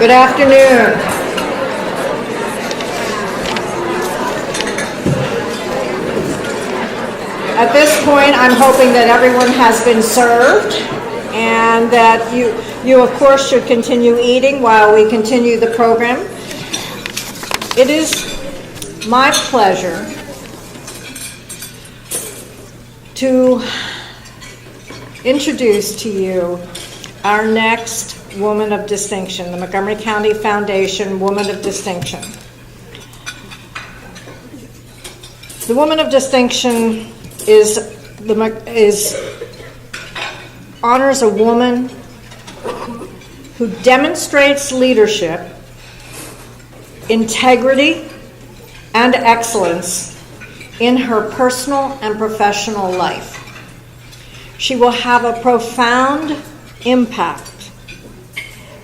Good afternoon. At this point, I'm hoping that everyone has been served and that you of course should continue eating while we continue the program. It is my pleasure to introduce to you our next Woman of Distinction, the Montgomery County Foundation Woman of Distinction. The Woman of Distinction honors a woman who demonstrates leadership, integrity, and excellence in her personal and professional life. She will have a profound impact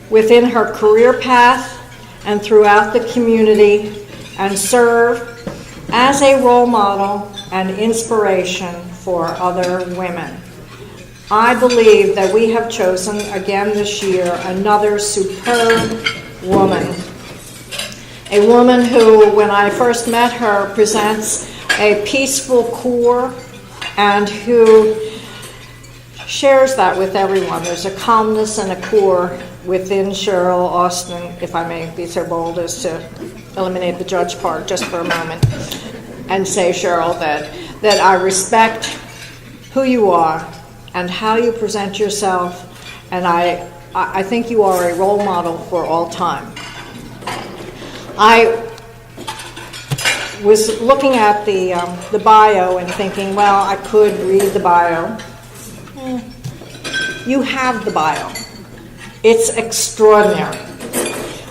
within her career path and throughout the community, and serve as a role model and inspiration for other women. I believe that we have chosen again this year another superb woman. A woman who, when I first met her, presents a peaceful core and who shares that with everyone. There's a calmness and a core within Cheryl Austin, if I may be so bold as to eliminate the judge part just for a moment and say, Cheryl, that I respect who you are and how you present yourself, and I think you are a role model for all time. I was looking at the bio and thinking, well, I could read the bio. You have the bio. It's extraordinary.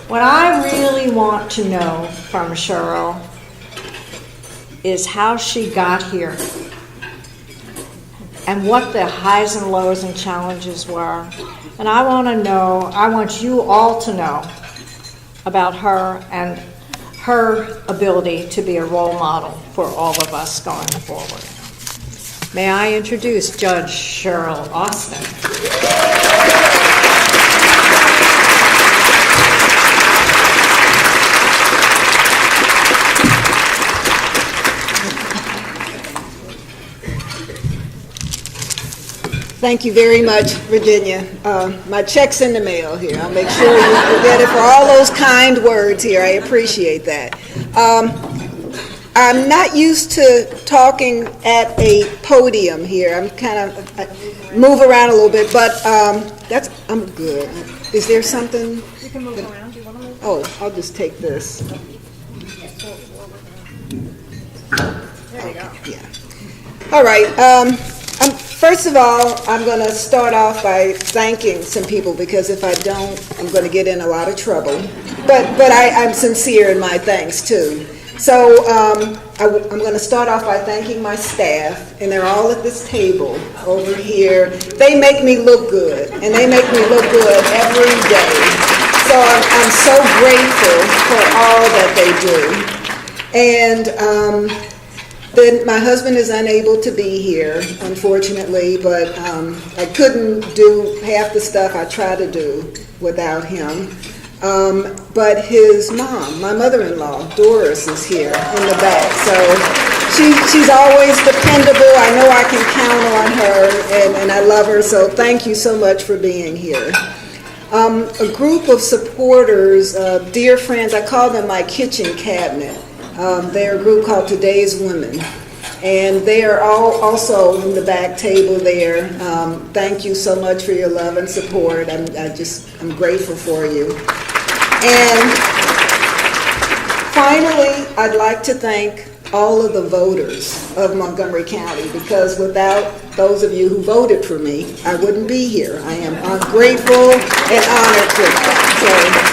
What I really want to know from Cheryl is how she got here and what the highs and lows and challenges were. And I want you all to know about her and her ability to be a role model for all of us going forward. May I introduce Judge Cheryl Austin. Thank you very much, Virginia. My check's in the mail here. I'll make sure you get it for all those kind words here. I appreciate that. I'm not used to talking at a podium here. I'm kind of move around a little bit, but I'm good. Is there something? You can move around. Do you want to move? Oh, I'll just take this. There you go. Yeah. All right. First of all, I'm going to start off by thanking some people, because if I don't, I'm going to get in a lot of trouble. But I'm sincere in my thanks too. So I'm going to start off by thanking my staff, and they're all at this table over here. They make me look good, and they make me look good every day. So I'm so grateful for all that they do. And then my husband is unable to be here, unfortunately, but I couldn't do half the stuff I try to do without him. But his mom, my mother-in-law, Doris, is here in the back. So she's always dependable. I know I can count on her, and I love her, so thank you so much for being here. A group of supporters, dear friends, I call them my kitchen cabinet. They're a group called Today's Women, and they are all also in the back table there. Thank you so much for your love and support. I'm grateful for you. And finally, I'd like to thank all of the voters of Montgomery County, because without those of you who voted for me, I wouldn't be here. I'm grateful and honored for that.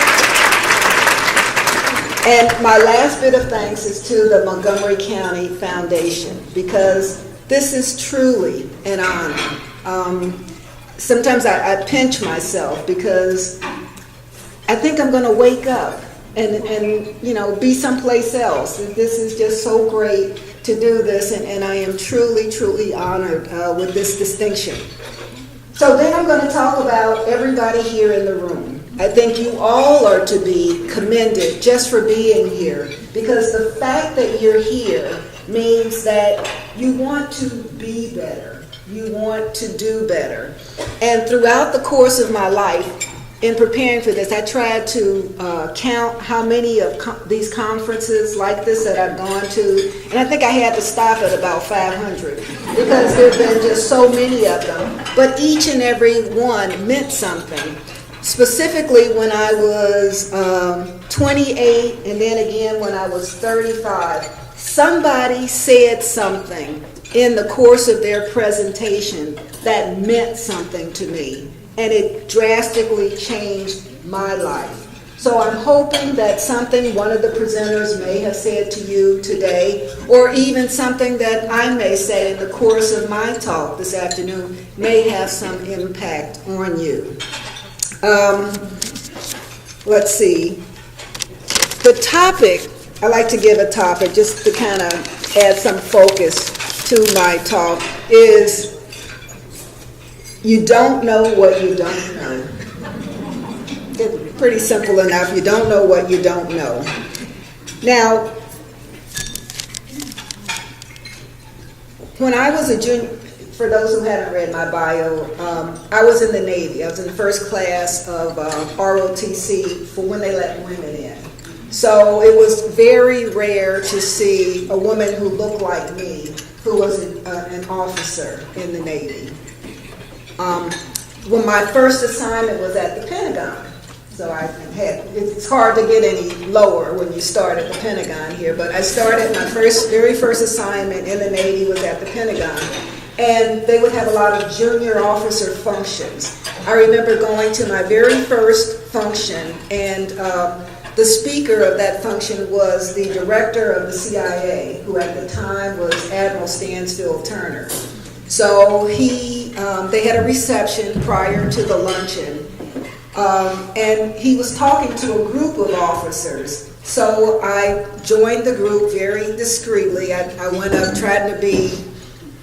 And my last bit of thanks is to the Montgomery County Foundation, because this is truly an honor. Sometimes I pinch myself, because I think I'm going to wake up and be someplace else. This is just so great to do this, and I am truly, truly honored with this distinction. So then I'm going to talk about everybody here in the room. I think you all are to be commended just for being here, because the fact that you're here means that you want to be better. You want to do better. And throughout the course of my life, in preparing for this, I tried to count how many of these conferences like this that I've gone to, and I think I had to stop at about 500 because there have been just so many of them. But each and every one meant something. Specifically when I was 28 and then again when I was 35, somebody said something in the course of their presentation that meant something to me, and it drastically changed my life. So I'm hoping that something one of the presenters may have said to you today, or even something that I may say in the course of my talk this afternoon, may have some impact on you. Let's see. The topic, I like to give a topic just to kind of add some focus to my talk, is you don't know what you don't know. It's pretty simple enough. You don't know what you don't know. Now, when I was a junior, for those who haven't read my bio, I was in the Navy. I was in the first class of ROTC for when they let women in. So it was very rare to see a woman who looked like me who was an officer in the Navy. When my first assignment was at the Pentagon, so it's hard to get any lower when you start at the Pentagon here, but I started my very first assignment in the Navy was at the Pentagon. And they would have a lot of junior officer functions. I remember going to my very first function, and the speaker of that function was the director of the CIA, who at the time was Admiral Stansfield Turner. So they had a reception prior to the luncheon, and he was talking to a group of officers. So I joined the group very discreetly. I went up trying to be,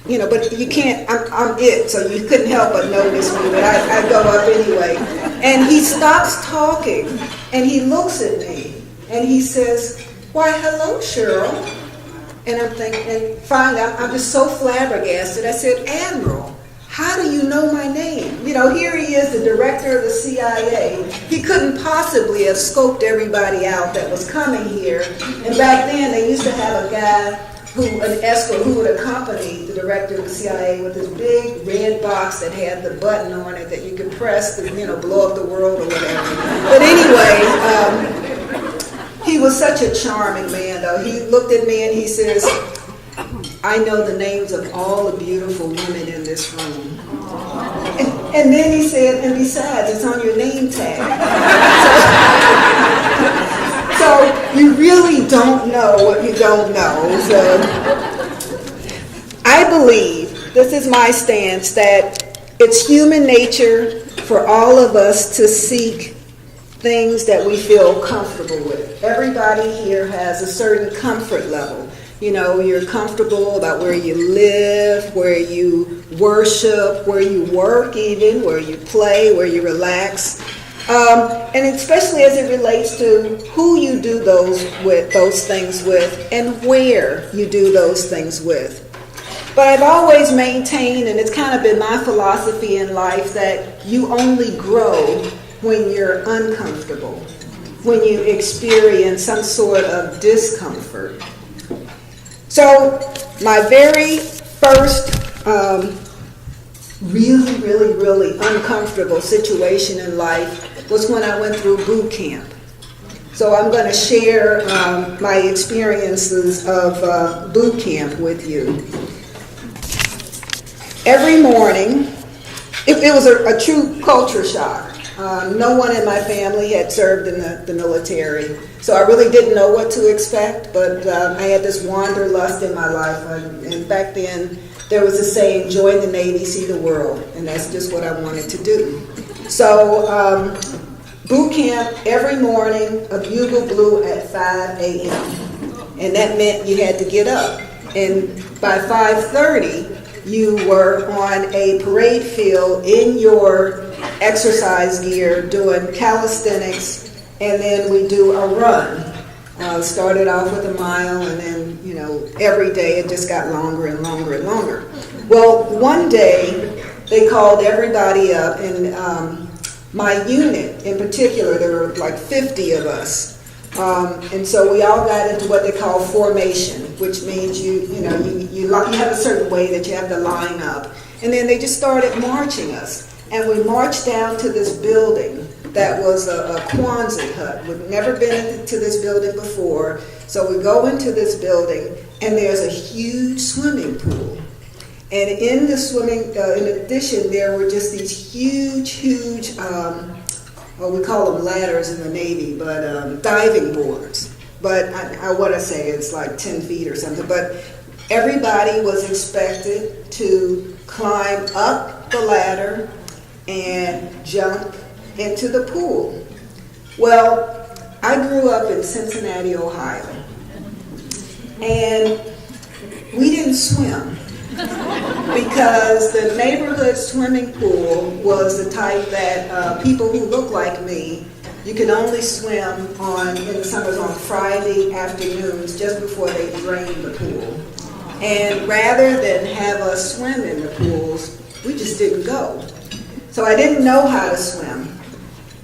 but you can't, I'm it, so you couldn't help but notice me, but I go up anyway. And he stops talking, and he looks at me, and he says, "Why, hello, Cheryl." And I'm thinking, and finally, I'm just so flabbergasted. I said, "Admiral, how do you know my name?" Here he is, the director of the CIA. He couldn't possibly have scoped everybody out that was coming here. And back then, they used to have a guy an escort who would accompany the director of the CIA with this big red box that had the button on it that you could press to, blow up the world or whatever. But anyway, he was such a charming man, though. He looked at me and he says, "I know the names of all the beautiful women in this room." And then he said, "And besides, it's on your name tag." So you really don't know what you don't know. So I believe, this is my stance, that it's human nature for all of us to seek things that we feel comfortable with. Everybody here has a certain comfort level. You're comfortable about where you live, where you worship, where you work even, where you play, where you relax. And especially as it relates to who you do those things with and where you do those things with. But I've always maintained, and it's kind of been my philosophy in life, that you only grow when you're uncomfortable, when you experience some sort of discomfort. So my very first really uncomfortable situation in life was when I went through boot camp. So I'm going to share my experiences of boot camp with you. Every morning, it was a true culture shock. No one in my family had served in the military, so I really didn't know what to expect, but I had this wanderlust in my life. And back then, there was a saying, "Join the Navy, see the world," and that's just what I wanted to do. So boot camp, every morning, a bugle blew at 5 a.m., and that meant you had to get up. And by 5:30, you were on a parade field in your exercise gear, doing calisthenics, and then we do a run. Started off with a mile, and then, every day it just got longer and longer and longer. Well, one day they called everybody up, and my unit in particular, there were like 50 of us. And so we all got into what they call formation, which means you have a certain way that you have to line up. And then they just started marching us. And we marched down to this building that was a Kwanzaa hut. We'd never been to this building before. So we go into this building, and there's a huge swimming pool. And in the swimming, in addition, there were just these huge, we call them ladders in the Navy, but diving boards. But what I say, it's like 10 feet or something. But everybody was expected to climb up the ladder and jump into the pool. Well, I grew up in Cincinnati, Ohio, and we didn't swim because the neighborhood swimming pool was the type that people who look like me, you can only swim in the summers on Friday afternoons just before they drain the pool. And rather than have us swim in the pools, we just didn't go. So I didn't know how to swim,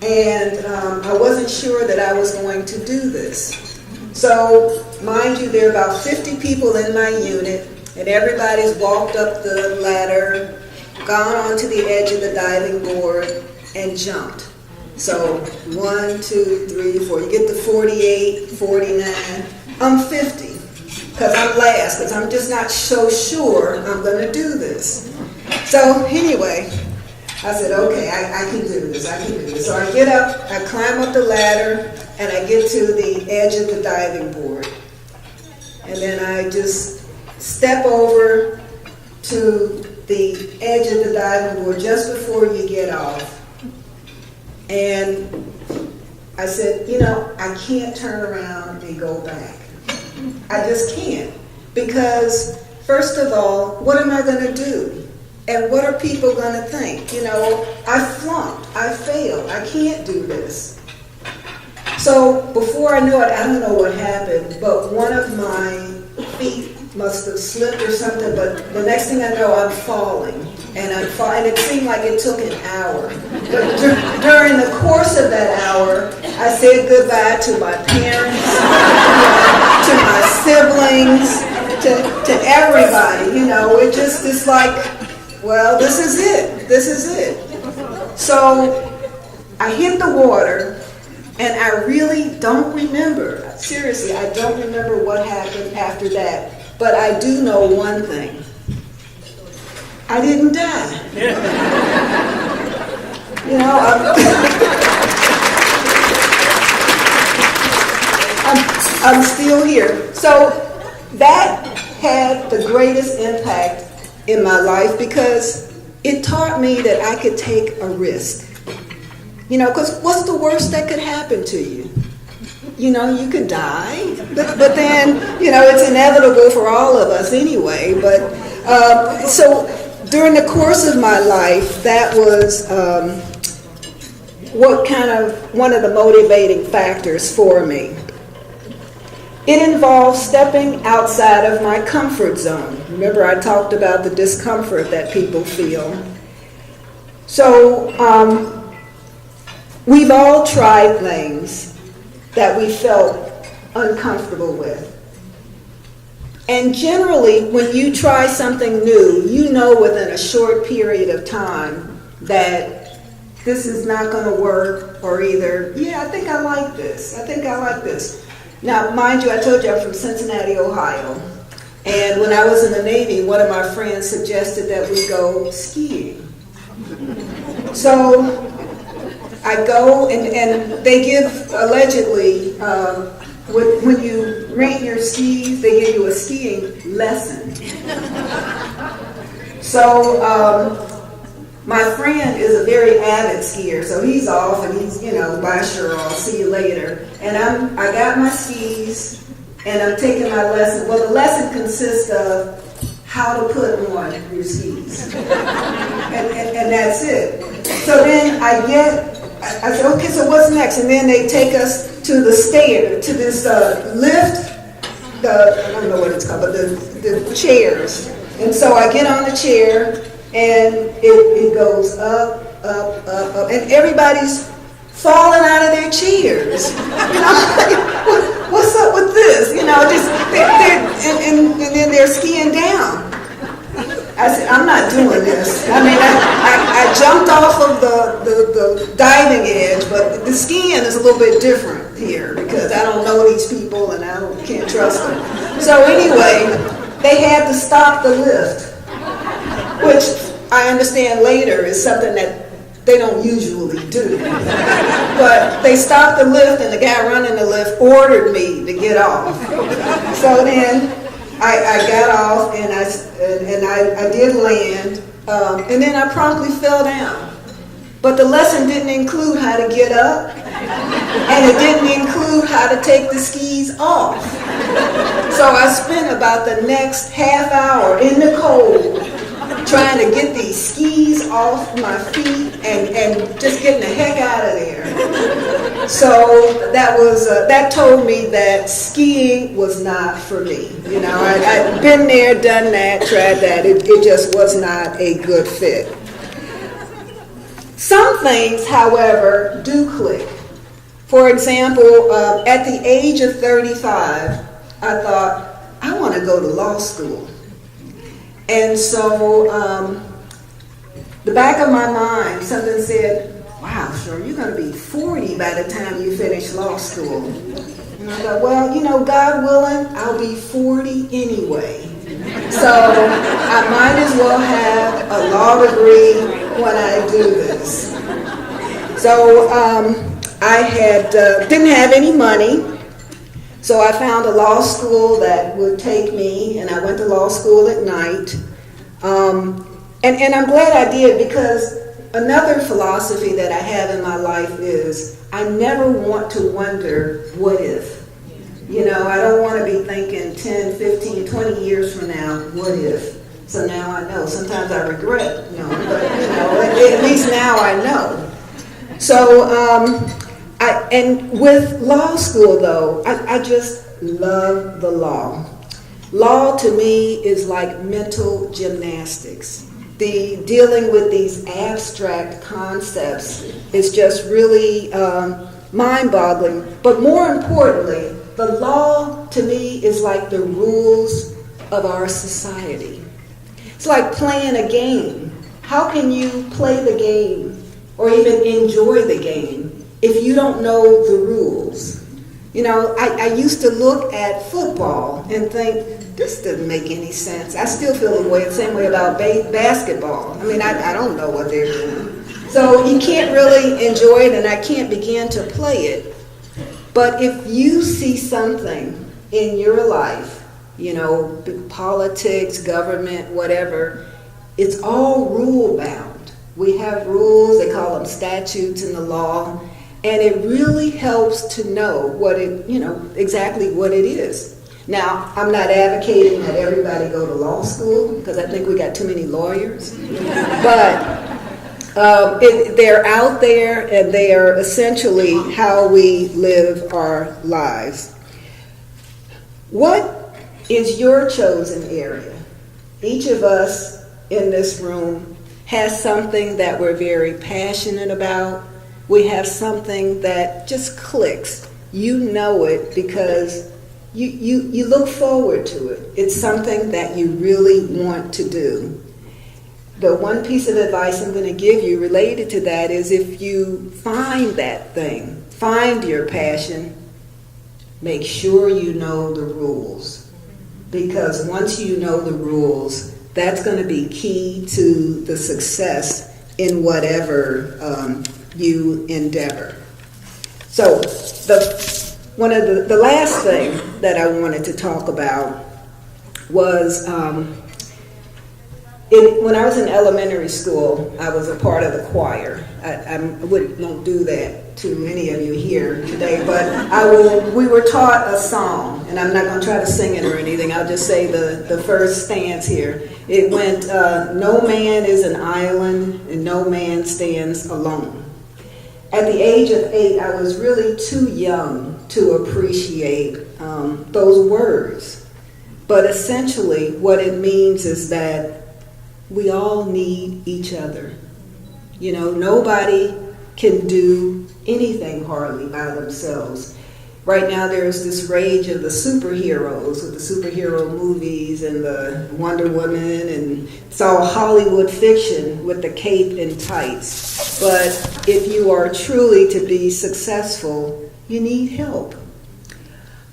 and I wasn't sure that I was going to do this. So, mind you, there are about 50 people in my unit, and everybody's walked up the ladder, gone onto the edge of the diving board, and jumped. So 1, 2, 3, 4. You get to 48, 49. I'm 50 because I'm last, because I'm just not so sure I'm going to do this. So anyway, I said, okay, I can do this. I can do this. So I get up, I climb up the ladder, and I get to the edge of the diving board. And then I just step over to the edge of the diving board just before you get off. And I said, I can't turn around and go back. I just can't. Because, first of all, what am I going to do? And what are people going to think? I flunked. I failed. I can't do this. So before I knew it, I don't know what happened, but one of my feet must have slipped or something, but the next thing I know, I'm falling. And and it seemed like it took an hour. But during the course of that hour, I said goodbye to my parents, to my siblings, to everybody. It just is like, well, this is it. This is it. So I hit the water, and I really don't remember. Seriously, I don't remember what happened after that. But I do know one thing. I didn't die. I'm still here. So that had the greatest impact in my life because it taught me that I could take a risk. Because what's the worst that could happen to you? You can die, but then, it's inevitable for all of us anyway. But so during the course of my life, that was one of the motivating factors for me. It involves stepping outside of my comfort zone. Remember, I talked about the discomfort that people feel. So we've all tried things that we felt uncomfortable with. And generally, when you try something new, you know within a short period of time that this is not going to work, or either, I think I like this. I think I like this. Now, mind you, I told you I'm from Cincinnati, Ohio. And when I was in the Navy, one of my friends suggested that we go skiing. So I go, and they give, allegedly, when you rent your skis, they give you a skiing lesson. So my friend is a very avid skier, so he's off, and he's, bye Cheryl, I'll see you later. And I got my skis, and I'm taking my lesson. Well, the lesson consists of how to put on your skis. And that's it. So then I said, okay, so what's next? And then they take us to the stair, to this lift, I don't know what it's called, but the chairs. And so I get on the chair, and it goes up, up, up, up, and everybody's falling out of their chairs. You know, like, what's up with this? You know, just and then they're skiing down. I said, I'm not doing this. I mean, I jumped off of the diving edge, but the skiing is a little bit different here because I don't know these people and can't trust them. So anyway, they had to stop the lift, which I understand later is something that they don't usually do. But they stopped the lift, and the guy running the lift ordered me to get off. So then I got off, and I did land, and then I promptly fell down. But the lesson didn't include how to get up, and it didn't include how to take the skis off. So I spent about the next half hour in the cold trying to get these skis off my feet and just getting the heck out of there. So that told me that skiing was not for me. You know, I'd been there, done that, tried that. It just was not a good fit. Some things, however, do click. For example, at the age of 35, I thought, I want to go to law school. And so the back of my mind, something said, wow, sure, you're going to be 40 by the time you finish law school. And I thought, well, you know, God willing, I'll be 40 anyway. So I might as well have a law degree when I do this. So I didn't have any money. So I found a law school that would take me, and I went to law school at night. And I'm glad I did, because another philosophy that I have in my life is I never want to wonder, what if? You know, I don't want to be thinking 10, 15, 20 years from now, what if? So now I know. Sometimes I regret, but you know, at least now I know. So, and with law school, though, I just love the law. Law to me is like mental gymnastics. The dealing with these abstract concepts is just really mind-boggling. But more importantly, the law to me is like the rules of our society. It's like playing a game. How can you play the game or even enjoy the game if you don't know the rules? You know, I used to look at football and think, this doesn't make any sense. I still feel the same way about basketball. I mean, I don't know what they're doing. So you can't really enjoy it, and I can't begin to play it. But if you see something in your life, you know, politics, government, whatever, it's all rule-bound. We have rules, they call them statutes in the law, and it really helps to know exactly what it is. Now, I'm not advocating that everybody go to law school, because I think we got too many lawyers, but they're out there, and they are essentially how we live our lives. What is your chosen area? Each of us in this room has something that we're very passionate about. We have something that just clicks. You know it because you look forward to it. It's something that you really want to do. The one piece of advice I'm going to give you related to that is, if you find that thing, find your passion, make sure you know the rules. Because once you know the rules, that's going to be key to the success in whatever you endeavor. So the last thing that I wanted to talk about was when I was in elementary school, I was a part of the choir. I won't do that to any of you here today, but we were taught a song, and I'm not going to try to sing it or anything. I'll just say the first stanza here. It went, no man is an island, and no man stands alone. At the age of 8, I was really too young to appreciate those words. But essentially, what it means is that we all need each other. You know, nobody can do anything hardly by themselves. Right now there's this rage of the superheroes with the superhero movies and the Wonder Woman, and it's all Hollywood fiction with the cape and tights. But if you are truly to be successful, you need help.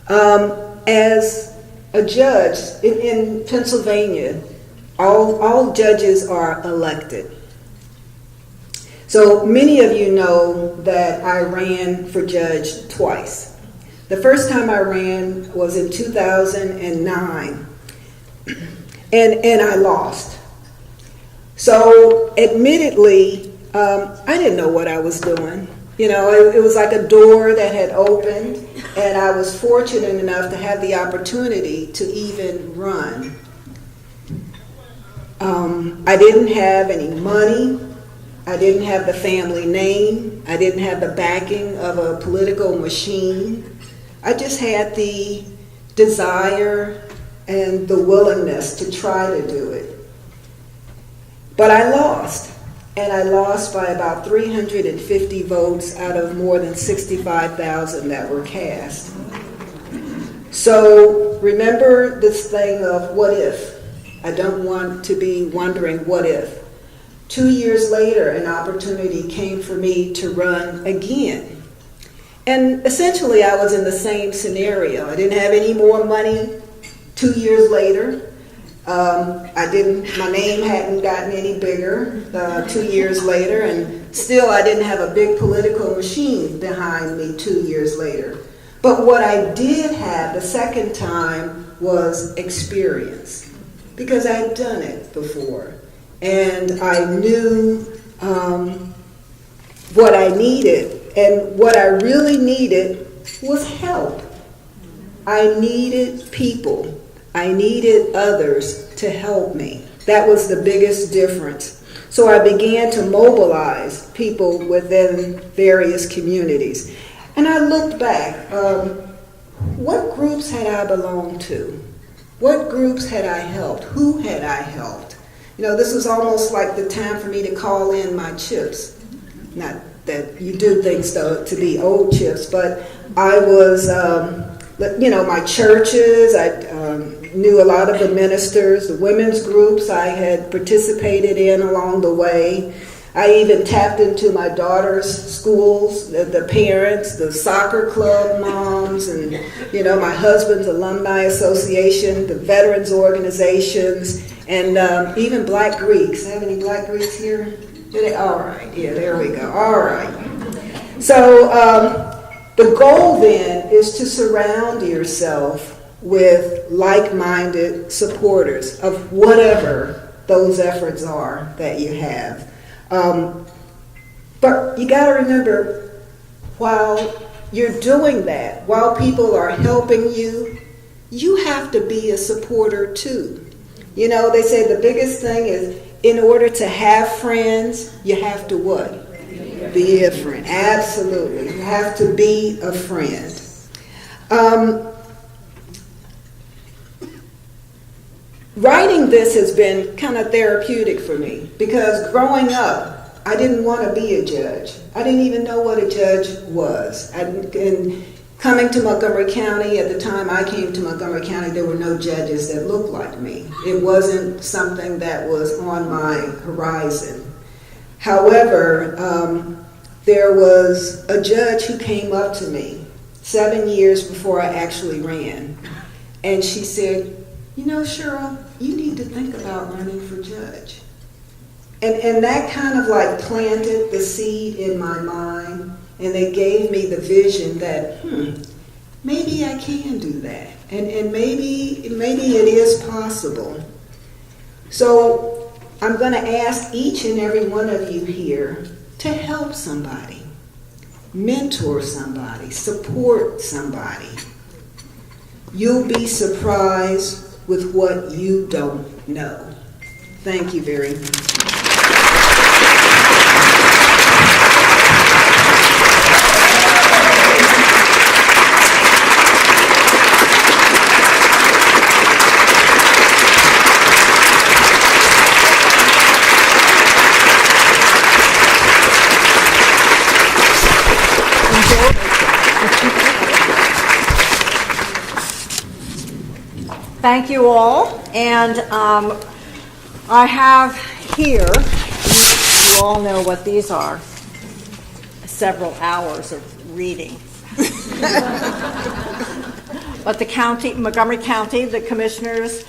As a judge in Pennsylvania, all judges are elected. So many of you know that I ran for judge twice. The first time I ran was in 2009, and I lost. So admittedly, I didn't know what I was doing. You know, it was like a door that had opened, and I was fortunate enough to have the opportunity to even run. I didn't have any money. I didn't have the family name. I didn't have the backing of a political machine. I just had the desire and the willingness to try to do it. But I lost. And I lost by about 350 votes out of more than 65,000 that were cast. So remember this thing of what if? I don't want to be wondering what if. 2 years later, an opportunity came for me to run again. And essentially, I was in the same scenario. I didn't have any more money 2 years later. My name hadn't gotten any bigger 2 years later, and still I didn't have a big political machine behind me 2 years later. But what I did have the second time was experience, because I had done it before, and I knew what I needed, and what I really needed was help. I needed people. I needed others to help me. That was the biggest difference. So I began to mobilize people within various communities. And I looked back. What groups had I belonged to? What groups had I helped? Who had I helped? You know, this was almost like the time for me to call in my chips. Not that you do things to be old chips, but I was, my churches, I knew a lot of the ministers, the women's groups I had participated in along the way. I even tapped into my daughter's schools, the parents, the soccer club moms, and, my husband's alumni association, the veterans organizations, and even Black Greeks. Have any Black Greeks here? All right, yeah, there we go. All right. So the goal then is to surround yourself with like-minded supporters of whatever those efforts are that you have. But you got to remember, while you're doing that, while people are helping you, you have to be a supporter too. You know, they say the biggest thing is, in order to have friends, you have to what? Be a friend. Absolutely. You have to be a friend. Writing this has been kind of therapeutic for me, because growing up, I didn't want to be a judge. I didn't even know what a judge was. And coming to Montgomery County, at the time I came to Montgomery County, there were no judges that looked like me. It wasn't something that was on my horizon. However, there was a judge who came up to me 7 years before I actually ran. And she said, Cheryl, you need to think about running for judge. And that kind of like planted the seed in my mind, and it gave me the vision that, maybe I can do that. And maybe it is possible. So I'm going to ask each and every one of you here to help somebody, mentor somebody, support somebody. You'll be surprised with what you don't know. Thank you very much. Thank you all, and I have here, you all know what these are, several hours of reading. But the county, Montgomery County, the commissioners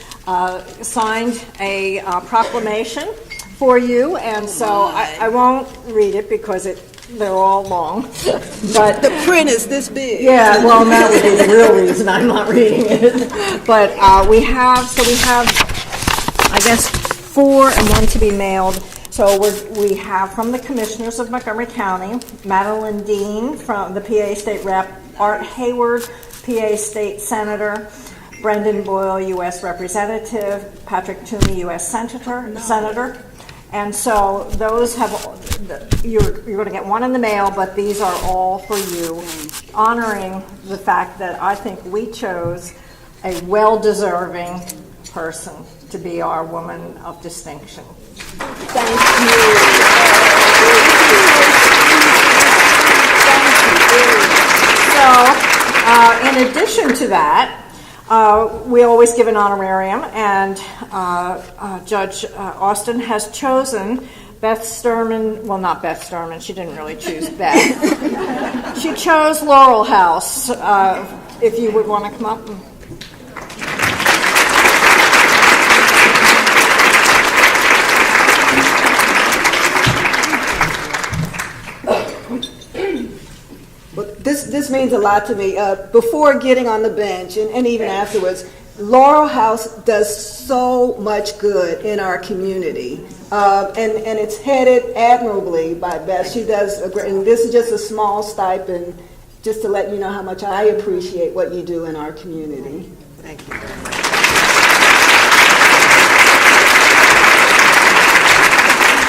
signed a proclamation for you, and so I won't read it because they're all long. But the print is this big. Yeah, well, that would be the real reason I'm not reading it. But we have, I guess, 4 and 1 to be mailed. So we have from the commissioners of Montgomery County, Madeline Dean from the PA State Rep, Art Hayward, PA State Senator, Brendan Boyle, U.S. Representative, Patrick Toomey, U.S. Senator. And so those you're going to get one in the mail, but these are all for you, honoring the fact that I think we chose a well-deserving person to be our woman of distinction. Thank you. So, in addition to that, we always give an honorarium, and Judge Austin has chosen Beth Sturman, well, not Beth Sturman, she didn't really choose Beth. She chose Laurel House, if you would want to come up. But this means a lot to me. Before getting on the bench and even afterwards, Laurel House does so much good in our community. And it's headed admirably by Beth. She does a great, and this is just a small stipend just to let you know how much I appreciate what you do in our community. Thank you.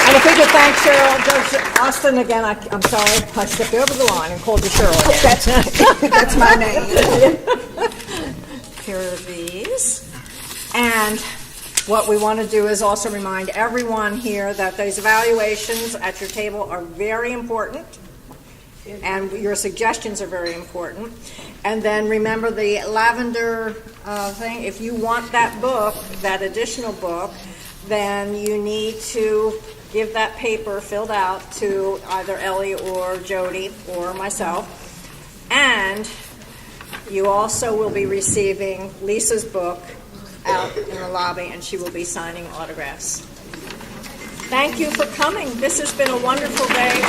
And if we could thank Cheryl, Judge Austin again, I'm sorry, I stepped over the line and called you Cheryl again. That's my name. Here are these. And what we want to do is also remind everyone here that those evaluations at your table are very important, and your suggestions are very important. And then remember the lavender thing. If you want that book, that additional book, then you need to give that paper filled out to either Ellie or Jody or myself. And you also will be receiving Lisa's book out in the lobby, and she will be signing autographs. Thank you for coming. This has been a wonderful day.